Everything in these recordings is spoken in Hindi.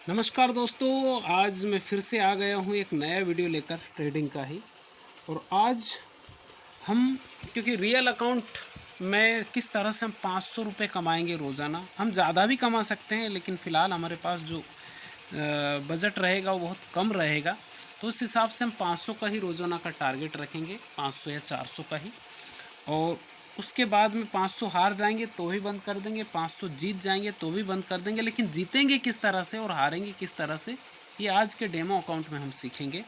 नमस्कार दोस्तों, आज मैं फिर से आ गया हूँ एक नया वीडियो लेकर ट्रेडिंग का ही। और आज हम क्योंकि रियल अकाउंट में किस तरह से हम 500 रुपये कमाएंगे रोज़ाना। हम ज़्यादा भी कमा सकते हैं, लेकिन फ़िलहाल हमारे पास जो बजट रहेगा वो बहुत कम रहेगा। तो उस हिसाब से हम 500 का ही रोज़ाना का टारगेट रखेंगे, 500 या 400 का ही। और उसके बाद में 500 हार जाएंगे तो भी बंद कर देंगे, 500 जीत जाएंगे तो भी बंद कर देंगे। लेकिन जीतेंगे किस तरह से और हारेंगे किस तरह से, ये आज के डेमो अकाउंट में हम सीखेंगे।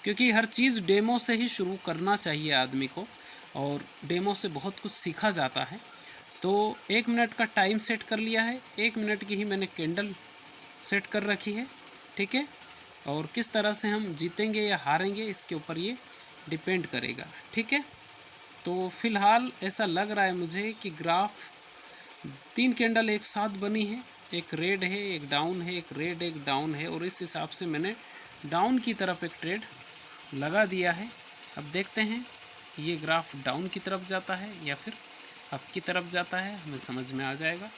क्योंकि हर चीज़ डेमो से ही शुरू करना चाहिए आदमी को, और डेमो से बहुत कुछ सीखा जाता है। तो 1 मिनट का टाइम सेट कर लिया है, 1 मिनट की ही मैंने कैंडल सेट कर रखी है, ठीक है। और किस तरह से हम जीतेंगे या हारेंगे इसके ऊपर ये डिपेंड करेगा, ठीक है। तो फ़िलहाल ऐसा लग रहा है मुझे कि ग्राफ 3 कैंडल एक साथ बनी है, एक रेड है, एक डाउन है, एक रेड, एक डाउन है। और इस हिसाब से मैंने डाउन की तरफ एक ट्रेड लगा दिया है। अब देखते हैं कि ये ग्राफ डाउन की तरफ जाता है या फिर अप की तरफ जाता है, हमें समझ में आ जाएगा।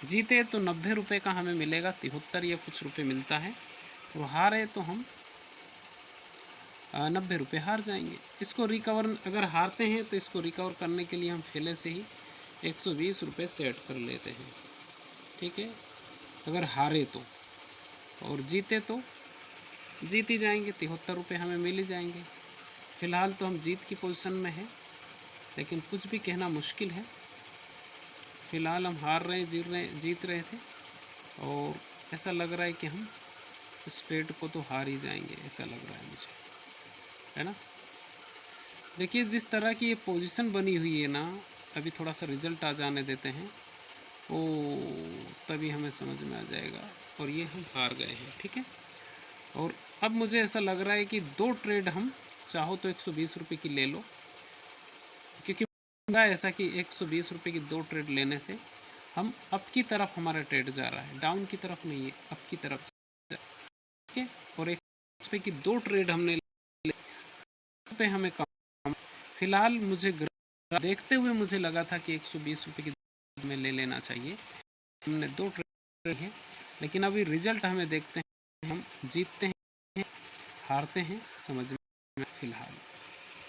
जीते तो 90 रुपये का हमें मिलेगा, 73 या कुछ रुपये मिलता है। और हारे तो हम 90 रुपये हार जाएंगे। इसको रिकवर, अगर हारते हैं तो इसको रिकवर करने के लिए हम पहले से ही 120 रुपये सेट कर लेते हैं, ठीक है। अगर हारे तो, और जीते तो जीत ही जाएंगे, 73 रुपये हमें मिल ही जाएंगे। फ़िलहाल तो हम जीत की पोजीशन में हैं, लेकिन कुछ भी कहना मुश्किल है। फ़िलहाल हम हार रहे हैं, जीत रहे थे, और ऐसा लग रहा है कि हम इस ट्रेड को तो हार ही जाएंगे, ऐसा लग रहा है मुझे, है ना। देखिए जिस तरह की ये पोजीशन बनी हुई है ना, अभी थोड़ा सा रिज़ल्ट आ जाने देते हैं, ओ तभी हमें समझ में आ जाएगा। और ये हम हार गए हैं, ठीक है। और अब मुझे ऐसा लग रहा है कि 2 ट्रेड हम चाहो तो 120 रुपये की ले लो, क्योंकि ऐसा कि 120 रुपये की 2 ट्रेड लेने से हम अप की तरफ, हमारा ट्रेड जा रहा है, डाउन की तरफ नहीं है, अप की तरफ, ठीक है। और 1 रुपये की 2 ट्रेड हमने पे हमें कम। फिलहाल मुझे देखते हुए मुझे लगा था कि 120 रुपये की में ले लेना चाहिए। हमने 2 ट्रेड है, लेकिन अभी रिजल्ट हमें देखते हैं, हम जीतते हैं हारते हैं, समझ में।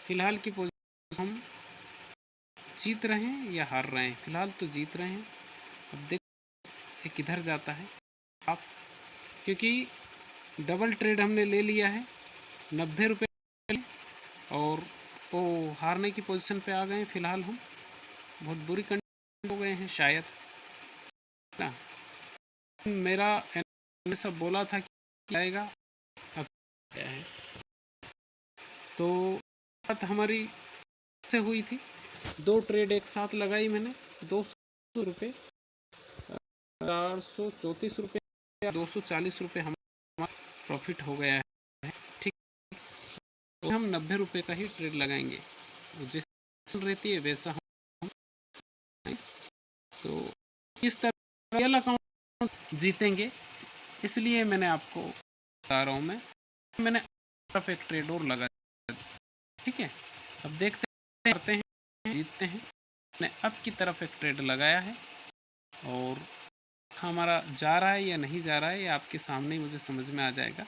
फ़िलहाल की पोजीशन हम जीत रहे हैं या हार रहे हैं। फ़िलहाल तो जीत रहे हैं। अब देखते किधर जाता है आप, क्योंकि डबल ट्रेड हमने ले लिया है 90 रुपये, और वो हारने की पोजीशन पे आ गए हैं। फ़िलहाल हम बहुत बुरी कंडीशन हो गए हैं शायद ना। मेरा सब बोला था कि आएगा, अब आया है। तो बात हमारी से हुई थी, 2 ट्रेड एक साथ लगाई मैंने, 200 रुपये, 434 रुपये, 240 रुपये हमारा प्रॉफिट हो गया है, ठीक। तो हम 90 रुपये का ही ट्रेड लगाएंगे, जैसे रहती है वैसा हम। तो इस तरह रियल अकाउंट जीतेंगे, इसलिए मैंने आपको बता रहा हूँ। मैंने तरफ एक ट्रेड और लगा, ठीक है। अब देखते करते हैं, जीतते हैं। मैंने अप की तरफ एक ट्रेड लगाया है, और हमारा जा रहा है या नहीं जा रहा है ये आपके सामने ही मुझे समझ में आ जाएगा।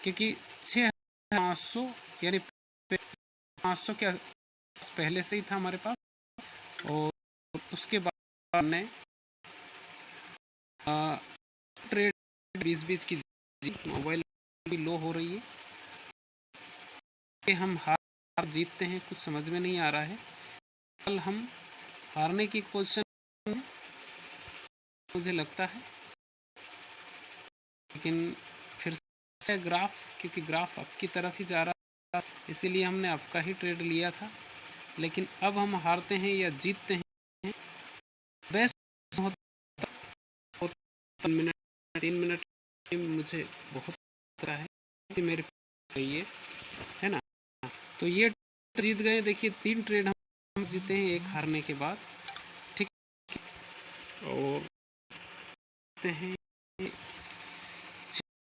क्योंकि 6500 यानी 500 के पहले से ही था हमारे पास, और उसके बाद हमने ट्रेड 20-20 की मोबाइल भी लो हो रही है, कि हम हार जीतते हैं कुछ समझ में नहीं आ रहा है। कल हम हारने की पोजीशन में मुझे लगता है, लेकिन फिर से ग्राफ, क्योंकि ग्राफ अप की तरफ ही जा रहा है, इसीलिए हमने अप का ही ट्रेड लिया था। लेकिन अब हम हारते हैं या जीतते हैं, बेस्ट 3 मिनट मुझे बहुत तरह है कि मेरे ये है ना। तो ये जीत गए, देखिए 3 ट्रेड हम जीते हैं एक हारने के बाद, ठीक। और हैं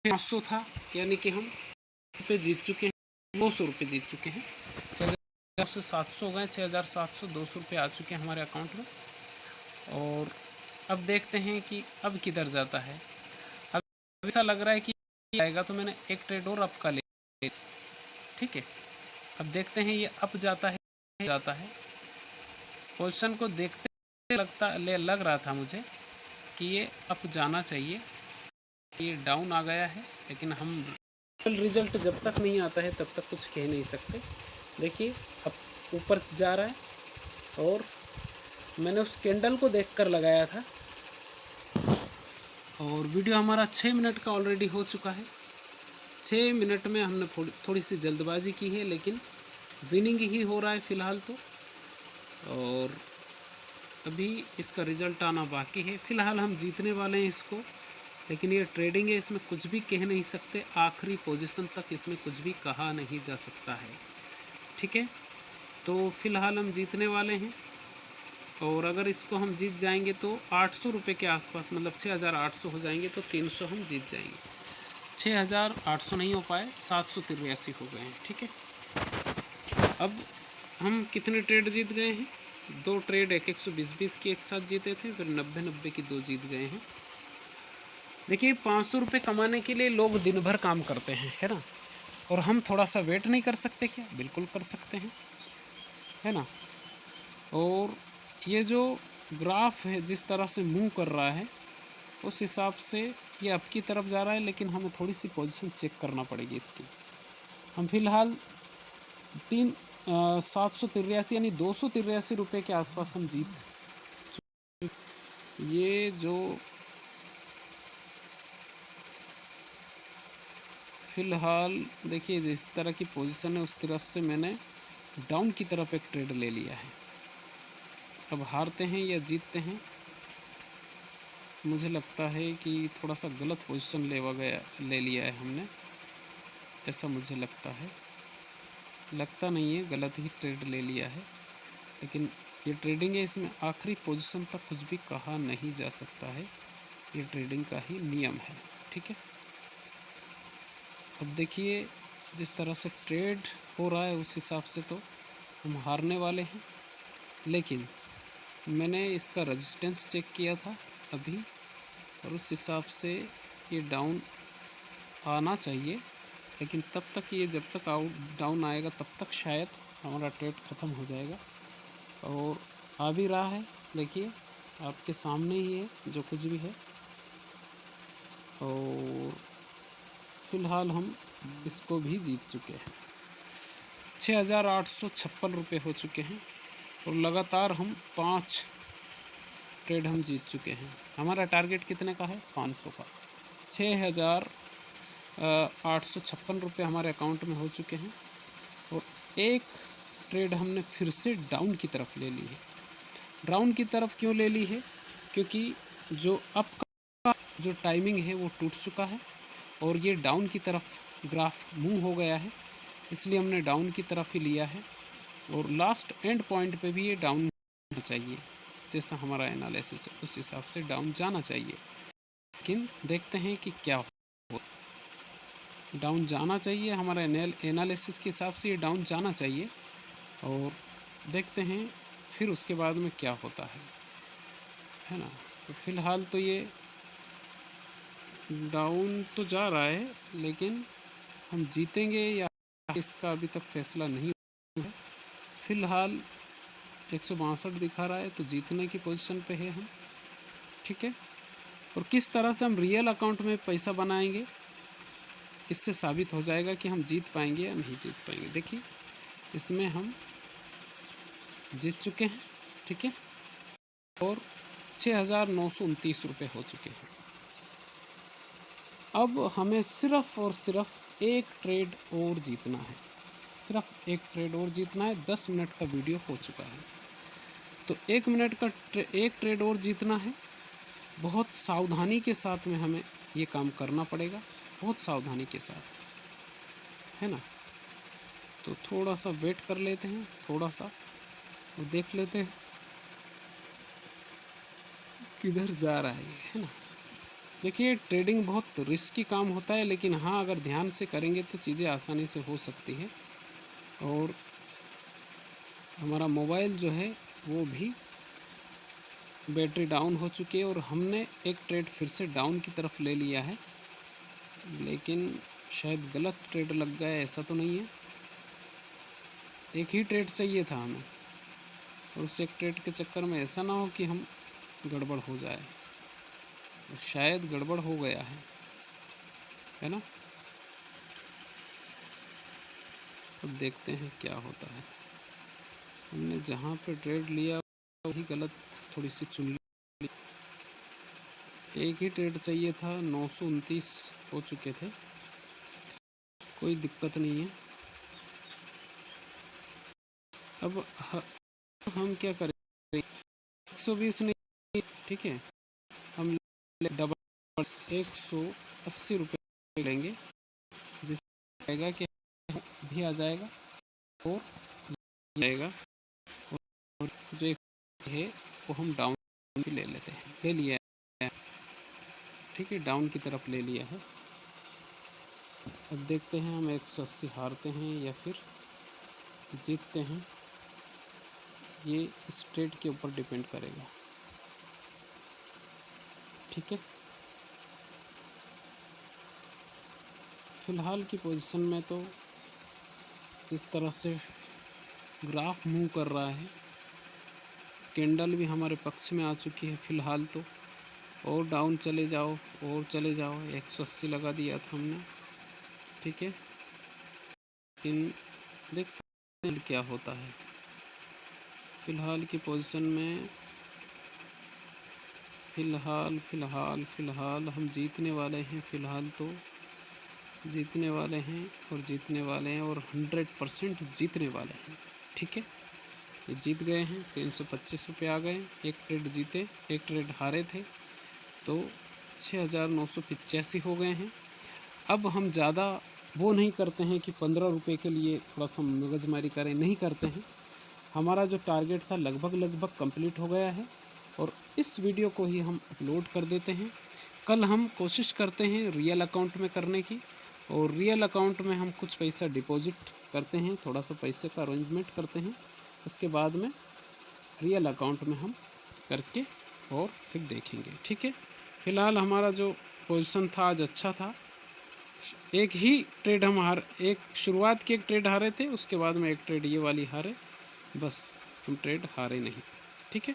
500 था, यानी कि हम रुपये जीत चुके हैं, 200 रुपये जीत चुके हैं। 6000 से 700 गए, 6700, 200 रुपये आ चुके हैं हमारे अकाउंट में। और अब देखते हैं कि अब किधर जाता है। अब ऐसा लग रहा है कि आएगा, तो मैंने एक ट्रेड और अप का ले, ठीक है। अब देखते हैं ये अप जाता है। पोजीशन को देखते लग रहा था मुझे कि ये अप जाना चाहिए, ये डाउन आ गया है, लेकिन हम रिजल्ट जब तक नहीं आता है तब तक कुछ कह नहीं सकते। देखिए अब ऊपर जा रहा है और मैंने उस कैंडल को देखकर लगाया था। और वीडियो हमारा 6 मिनट का ऑलरेडी हो चुका है। 6 मिनट में हमने थोड़ी सी जल्दबाजी की है, लेकिन विनिंग ही हो रहा है फ़िलहाल तो। और अभी इसका रिज़ल्ट आना बाकी है। फ़िलहाल हम जीतने वाले हैं इसको, लेकिन ये ट्रेडिंग है, इसमें कुछ भी कह नहीं सकते। आखिरी पोजीशन तक इसमें कुछ भी कहा नहीं जा सकता है, ठीक है। तो फ़िलहाल हम जीतने वाले हैं, और अगर इसको हम जीत जाएंगे तो 800 रुपये के आसपास, मतलब 6800 हो जाएंगे, तो 300 हम जीत जाएंगे। 6800 नहीं हो पाए, 783 हो गए हैं, ठीक है। अब हम कितने ट्रेड जीत गए हैं? 2 ट्रेड 120 की एक साथ जीते थे, फिर 90 की 2 जीत गए हैं। देखिए 500 रुपये कमाने के लिए लोग दिन भर काम करते हैं, है ना। और हम थोड़ा सा वेट नहीं कर सकते क्या? बिल्कुल कर सकते हैं, है ना। और ये जो ग्राफ है जिस तरह से मूव कर रहा है, उस हिसाब से ये अप की तरफ जा रहा है, लेकिन हमें थोड़ी सी पोजीशन चेक करना पड़ेगी इसकी। हम फिलहाल 783 यानी 283 रुपये के आसपास हम जीत। ये जो फ़िलहाल देखिए जिस तरह की पोजीशन है उस तरह से मैंने डाउन की तरफ एक ट्रेड ले लिया है। अब हारते हैं या जीतते हैं, मुझे लगता है कि थोड़ा सा गलत पोजीशन ले लिया है हमने, ऐसा मुझे लगता है। लगता नहीं है, गलत ही ट्रेड ले लिया है, लेकिन ये ट्रेडिंग है, इसमें आखिरी पोजीशन तक कुछ भी कहा नहीं जा सकता है। ये ट्रेडिंग का ही नियम है, ठीक है। अब देखिए जिस तरह से ट्रेड हो रहा है उस हिसाब से तो हम हारने वाले हैं, लेकिन मैंने इसका रेजिस्टेंस चेक किया था अभी, और उस हिसाब से ये डाउन आना चाहिए, लेकिन तब तक ये जब तक डाउन आएगा तब तक शायद हमारा ट्रेड ख़त्म हो जाएगा। और आ भी रहा है, देखिए आपके सामने ही है जो कुछ भी है। और फ़िलहाल हम इसको भी जीत चुके हैं। 6856 रुपये हो चुके हैं, और लगातार हम 5 ट्रेड हम जीत चुके हैं। हमारा टारगेट कितने का है? 500 का। 6856 रुपये हमारे अकाउंट में हो चुके हैं, और एक ट्रेड हमने फिर से डाउन की तरफ ले ली है। डाउन की तरफ क्यों ले ली है? क्योंकि जो अप का जो टाइमिंग है वो टूट चुका है, और ये डाउन की तरफ ग्राफ मूव हो गया है, इसलिए हमने डाउन की तरफ ही लिया है। और लास्ट एंड पॉइंट पे भी ये डाउन होना चाहिए, जैसा हमारा एनालिसिस है उस हिसाब से डाउन जाना चाहिए। लेकिन देखते हैं कि क्या हो। डाउन जाना चाहिए, हमारा एनालिसिस के हिसाब से ये डाउन जाना चाहिए, और देखते हैं फिर उसके बाद में क्या होता है ना। तो फ़िलहाल तो ये डाउन तो जा रहा है, लेकिन हम जीतेंगे या इसका अभी तक फैसला नहीं हुआ है। फ़िलहाल 162 दिखा रहा है, तो जीतने की पोजीशन पे है हम, ठीक है। और किस तरह से हम रियल अकाउंट में पैसा बनाएंगे, इससे साबित हो जाएगा कि हम जीत पाएंगे या नहीं जीत पाएंगे। देखिए इसमें हम जीत चुके हैं, ठीक है, और 6929 रुपये हो चुके हैं। अब हमें सिर्फ़ और सिर्फ एक ट्रेड और जीतना है, सिर्फ एक ट्रेड और जीतना है। 10 मिनट का वीडियो हो चुका है, तो 1 मिनट का एक ट्रेड और जीतना है। बहुत सावधानी के साथ में हमें ये काम करना पड़ेगा, बहुत सावधानी के साथ, है ना। तो थोड़ा सा वेट कर लेते हैं, थोड़ा सा और देख लेते हैं किधर जा रहा है ना। देखिए ट्रेडिंग बहुत रिस्की काम होता है, लेकिन हाँ अगर ध्यान से करेंगे तो चीज़ें आसानी से हो सकती हैं। और हमारा मोबाइल जो है वो भी बैटरी डाउन हो चुकी है, और हमने एक ट्रेड फिर से डाउन की तरफ ले लिया है, लेकिन शायद गलत ट्रेड लग गया, ऐसा तो नहीं है। एक ही ट्रेड चाहिए था हमें, और उस एक ट्रेड के चक्कर में ऐसा ना हो कि हम गड़बड़ हो जाए। तो शायद गड़बड़ हो गया है ना। अब देखते हैं क्या होता है। हमने जहाँ पे ट्रेड लिया वही गलत थोड़ी सी चुन ली। एक ही ट्रेड चाहिए था, 929 हो चुके थे, कोई दिक्कत नहीं है। अब हम क्या करें, 120 नहीं, ठीक है, हम डबल 180 रुपये लेंगे, जिससे आएगा कि भी आ जाएगा और जाएगा, और जो एक है वो हम डाउन भी ले लेते हैं, ले लिया है, ठीक है, डाउन की तरफ ले लिया है। अब देखते हैं हम 180 हारते हैं या फिर जीतते हैं, ये इस ट्रेड के ऊपर डिपेंड करेगा, ठीक है। फ़िलहाल की पोजीशन में तो जिस तरह से ग्राफ मूव कर रहा है, कैंडल भी हमारे पक्ष में आ चुकी है फ़िलहाल तो, और डाउन चले जाओ और चले जाओ, 180 लगा दिया था हमने, ठीक है। लेकिन देखते हैं क्या होता है। फ़िलहाल की पोजीशन में फ़िलहाल हम जीतने वाले हैं, फ़िलहाल तो जीतने वाले हैं और जीतने वाले हैं और 100% जीतने वाले हैं, ठीक है। ये जीत गए हैं, 325 रुपये आ गए, एक ट्रेड जीते, एक ट्रेड हारे थे, तो 6,985 हो गए हैं। अब हम ज़्यादा वो नहीं करते हैं कि 15 रुपये के लिए थोड़ा सा मगजमारी करें, नहीं करते हैं। हमारा जो टारगेट था लगभग कंप्लीट हो गया है, और इस वीडियो को ही हम अपलोड कर देते हैं। कल हम कोशिश करते हैं रियल अकाउंट में करने की, और रियल अकाउंट में हम कुछ पैसा डिपॉजिट करते हैं, थोड़ा सा पैसे का अरेंजमेंट करते हैं, उसके बाद में रियल अकाउंट में हम करके और फिर देखेंगे, ठीक है। फ़िलहाल हमारा जो पोजीशन था आज अच्छा था, एक ही ट्रेड हम एक शुरुआत की एक ट्रेड हारे थे, उसके बाद में एक ट्रेड ये वाली हारे, बस हम ट्रेड हारे नहीं, ठीक है।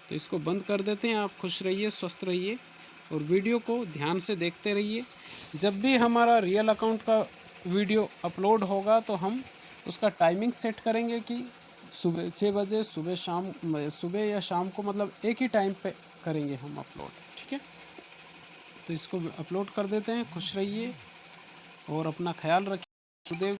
तो इसको बंद कर देते हैं। आप खुश रहिए, स्वस्थ रहिए, और वीडियो को ध्यान से देखते रहिए। जब भी हमारा रियल अकाउंट का वीडियो अपलोड होगा तो हम उसका टाइमिंग सेट करेंगे कि सुबह 6 बजे, सुबह या शाम को, मतलब एक ही टाइम पे करेंगे हम अपलोड, ठीक है। तो इसको अपलोड कर देते हैं। खुश रहिए और अपना ख्याल रखिए।